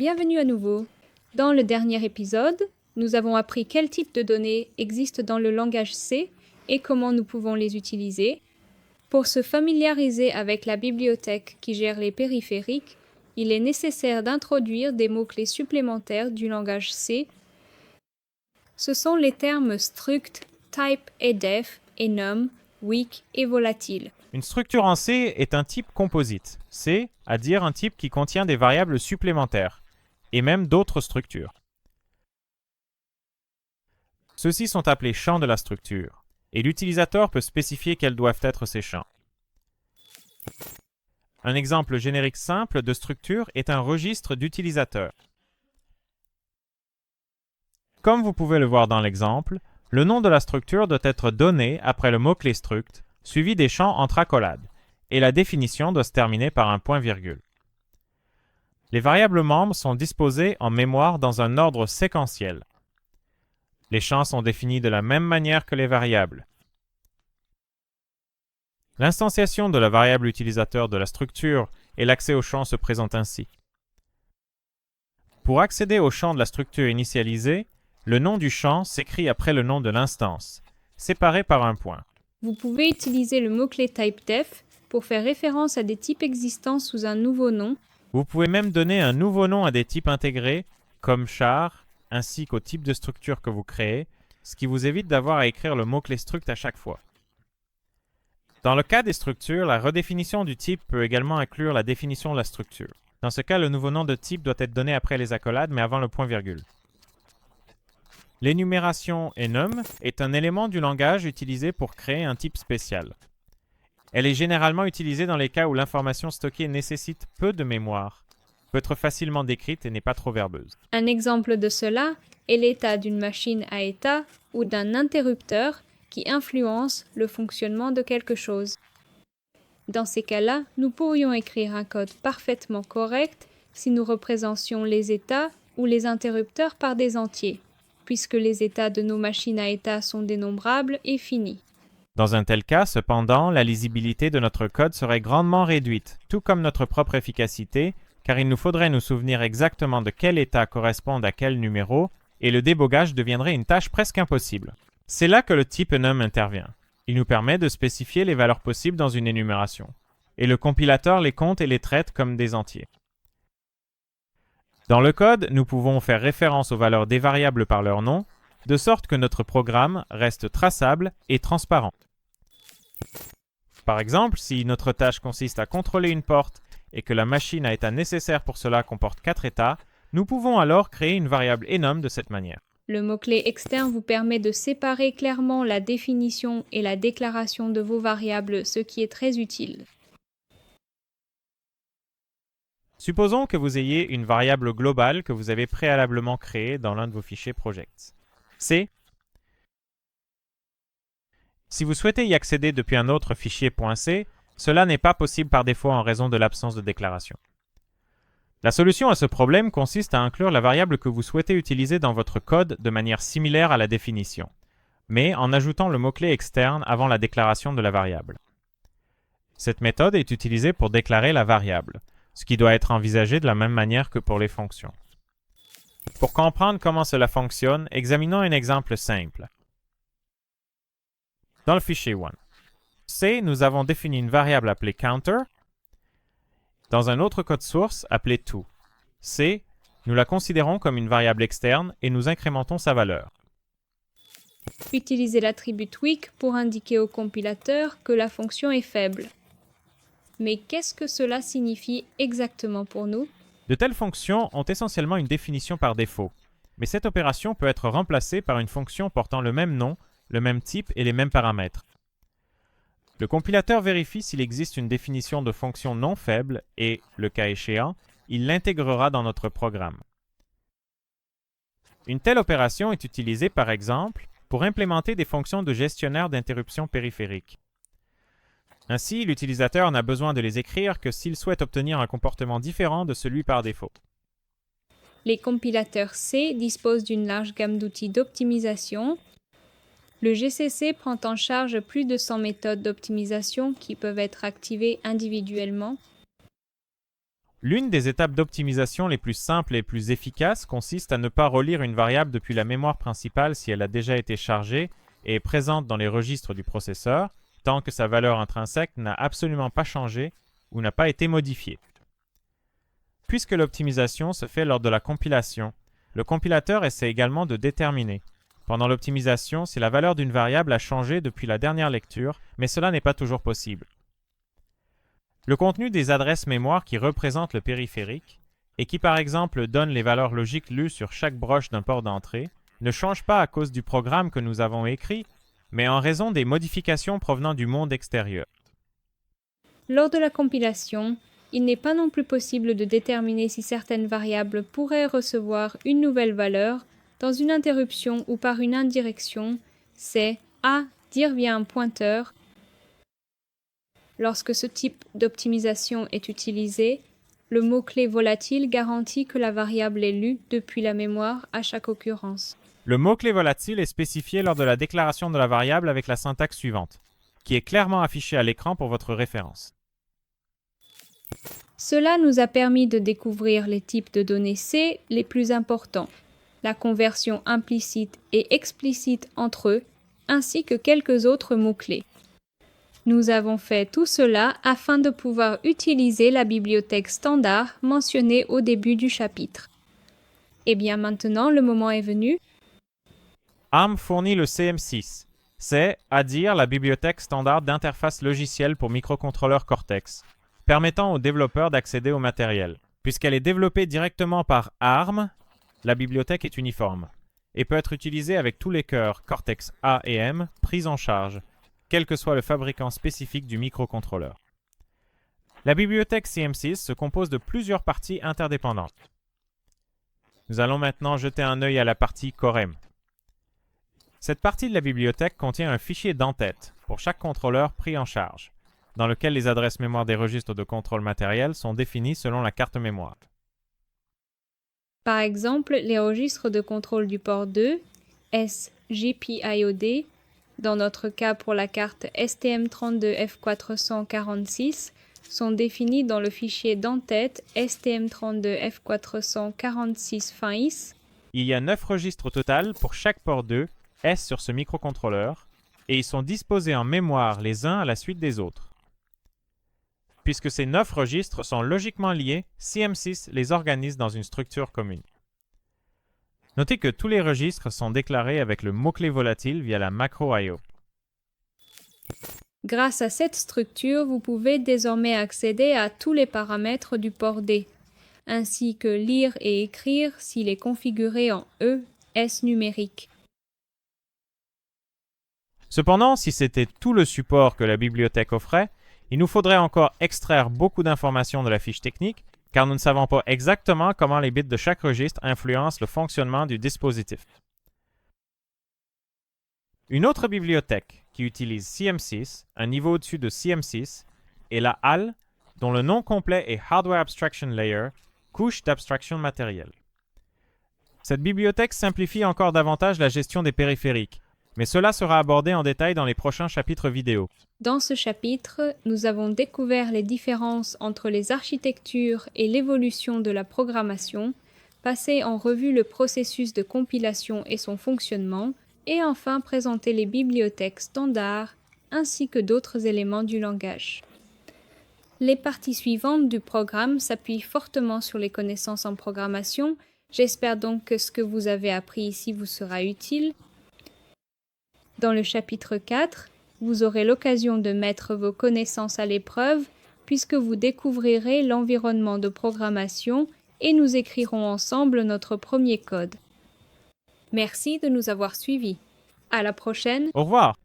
Bienvenue à nouveau. Dans le dernier épisode, nous avons appris quel type de données existent dans le langage C et comment nous pouvons les utiliser. Pour se familiariser avec la bibliothèque qui gère les périphériques, il est nécessaire d'introduire des mots-clés supplémentaires du langage C. Ce sont les termes struct, type et def, enum, weak et volatile. Une structure en C est un type composite, c'est-à-dire un type qui contient des variables supplémentaires, et même d'autres structures. Ceux-ci sont appelés champs de la structure, et l'utilisateur peut spécifier quels doivent être ces champs. Un exemple générique simple de structure est un registre d'utilisateur. Comme vous pouvez le voir dans l'exemple, le nom de la structure doit être donné après le mot-clé struct, suivi des champs entre accolades, et la définition doit se terminer par un point-virgule. Les variables membres sont disposées en mémoire dans un ordre séquentiel. Les champs sont définis de la même manière que les variables. L'instanciation de la variable utilisateur de la structure et l'accès au champ se présentent ainsi. Pour accéder au champ de la structure initialisée, le nom du champ s'écrit après le nom de l'instance, séparé par un point. Vous pouvez utiliser le mot-clé typedef pour faire référence à des types existants sous un nouveau nom. Vous pouvez même donner un nouveau nom à des types intégrés, comme char, ainsi qu'au type de structure que vous créez, ce qui vous évite d'avoir à écrire le mot-clé struct à chaque fois. Dans le cas des structures, la redéfinition du type peut également inclure la définition de la structure. Dans ce cas, le nouveau nom de type doit être donné après les accolades, mais avant le point-virgule. L'énumération enum est un élément du langage utilisé pour créer un type spécial. Elle est généralement utilisée dans les cas où l'information stockée nécessite peu de mémoire, peut être facilement décrite et n'est pas trop verbeuse. Un exemple de cela est l'état d'une machine à état ou d'un interrupteur qui influence le fonctionnement de quelque chose. Dans ces cas-là, nous pourrions écrire un code parfaitement correct si nous représentions les états ou les interrupteurs par des entiers, puisque les états de nos machines à état sont dénombrables et finis. Dans un tel cas, cependant, la lisibilité de notre code serait grandement réduite, tout comme notre propre efficacité, car il nous faudrait nous souvenir exactement de quel état correspond à quel numéro, et le débogage deviendrait une tâche presque impossible. C'est là que le type enum intervient. Il nous permet de spécifier les valeurs possibles dans une énumération, et le compilateur les compte et les traite comme des entiers. Dans le code, nous pouvons faire référence aux valeurs des variables par leur nom, de sorte que notre programme reste traçable et transparent. Par exemple, si notre tâche consiste à contrôler une porte et que la machine à état nécessaire pour cela comporte 4 états, nous pouvons alors créer une variable enum de cette manière. Le mot-clé externe vous permet de séparer clairement la définition et la déclaration de vos variables, ce qui est très utile. Supposons que vous ayez une variable globale que vous avez préalablement créée dans l'un de vos fichiers projects. C. Si vous souhaitez y accéder depuis un autre fichier .c, cela n'est pas possible par défaut en raison de l'absence de déclaration. La solution à ce problème consiste à inclure la variable que vous souhaitez utiliser dans votre code de manière similaire à la définition, mais en ajoutant le mot-clé externe avant la déclaration de la variable. Cette méthode est utilisée pour déclarer la variable, ce qui doit être envisagé de la même manière que pour les fonctions. Pour comprendre comment cela fonctionne, examinons un exemple simple. Dans le fichier 1, C, nous avons défini une variable appelée counter. Dans un autre code source appelé to. C, nous la considérons comme une variable externe et nous incrémentons sa valeur. Utilisez l'attribut weak pour indiquer au compilateur que la fonction est faible. Mais qu'est-ce que cela signifie exactement pour nous? De telles fonctions ont essentiellement une définition par défaut, mais cette opération peut être remplacée par une fonction portant le même nom, le même type et les mêmes paramètres. Le compilateur vérifie s'il existe une définition de fonction non faible et, le cas échéant, il l'intégrera dans notre programme. Une telle opération est utilisée par exemple pour implémenter des fonctions de gestionnaire d'interruption périphérique. Ainsi, l'utilisateur n'a besoin de les écrire que s'il souhaite obtenir un comportement différent de celui par défaut. Les compilateurs C disposent d'une large gamme d'outils d'optimisation. Le GCC prend en charge plus de 100 méthodes d'optimisation qui peuvent être activées individuellement. L'une des étapes d'optimisation les plus simples et plus efficaces consiste à ne pas relire une variable depuis la mémoire principale si elle a déjà été chargée et est présente dans les registres du processeur, tant que sa valeur intrinsèque n'a absolument pas changé ou n'a pas été modifiée. Puisque l'optimisation se fait lors de la compilation, le compilateur essaie également de déterminer, pendant l'optimisation, si la valeur d'une variable a changé depuis la dernière lecture, mais cela n'est pas toujours possible. Le contenu des adresses mémoire qui représentent le périphérique, et qui par exemple donnent les valeurs logiques lues sur chaque broche d'un port d'entrée, ne change pas à cause du programme que nous avons écrit, mais en raison des modifications provenant du monde extérieur. Lors de la compilation, il n'est pas non plus possible de déterminer si certaines variables pourraient recevoir une nouvelle valeur dans une interruption ou par une indirection, c'est à dire via un pointeur. Lorsque ce type d'optimisation est utilisé, le mot-clé volatile garantit que la variable est lue depuis la mémoire à chaque occurrence. Le mot-clé volatile est spécifié lors de la déclaration de la variable avec la syntaxe suivante, qui est clairement affichée à l'écran pour votre référence. Cela nous a permis de découvrir les types de données C les plus importants, la conversion implicite et explicite entre eux, ainsi que quelques autres mots-clés. Nous avons fait tout cela afin de pouvoir utiliser la bibliothèque standard mentionnée au début du chapitre. Et bien maintenant, le moment est venu. ARM fournit le CM6. C'est, à dire, la bibliothèque standard d'interface logicielle pour microcontrôleurs Cortex, permettant aux développeurs d'accéder au matériel. Puisqu'elle est développée directement par ARM, la bibliothèque est uniforme et peut être utilisée avec tous les cœurs Cortex A et M pris en charge, quel que soit le fabricant spécifique du microcontrôleur. La bibliothèque CM6 se compose de plusieurs parties interdépendantes. Nous allons maintenant jeter un œil à la partie Corem. Cette partie de la bibliothèque contient un fichier d'entête pour chaque contrôleur pris en charge, dans lequel les adresses mémoire des registres de contrôle matériel sont définies selon la carte mémoire. Par exemple, les registres de contrôle du port 2, SGPIOD, dans notre cas pour la carte STM32F446, sont définis dans le fichier d'entête STM32F446-FINIS. Il y a 9 registres au total pour chaque port 2, S sur ce microcontrôleur, et ils sont disposés en mémoire les uns à la suite des autres. Puisque ces 9 registres sont logiquement liés, CM6 les organise dans une structure commune. Notez que tous les registres sont déclarés avec le mot-clé volatile via la macro IO. Grâce à cette structure, vous pouvez désormais accéder à tous les paramètres du port D, ainsi que lire et écrire s'il est configuré en ES numérique. Cependant, si c'était tout le support que la bibliothèque offrait, il nous faudrait encore extraire beaucoup d'informations de la fiche technique, car nous ne savons pas exactement comment les bits de chaque registre influencent le fonctionnement du dispositif. Une autre bibliothèque qui utilise CM6, un niveau au-dessus de CM6, est la HAL, dont le nom complet est Hardware Abstraction Layer, couche d'abstraction matérielle. Cette bibliothèque simplifie encore davantage la gestion des périphériques, mais cela sera abordé en détail dans les prochains chapitres vidéo. Dans ce chapitre, nous avons découvert les différences entre les architectures et l'évolution de la programmation, passé en revue le processus de compilation et son fonctionnement, et enfin présenté les bibliothèques standards ainsi que d'autres éléments du langage. Les parties suivantes du programme s'appuient fortement sur les connaissances en programmation. J'espère donc que ce que vous avez appris ici vous sera utile. Dans le chapitre 4, vous aurez l'occasion de mettre vos connaissances à l'épreuve puisque vous découvrirez l'environnement de programmation et nous écrirons ensemble notre premier code. Merci de nous avoir suivis. À la prochaine. Au revoir.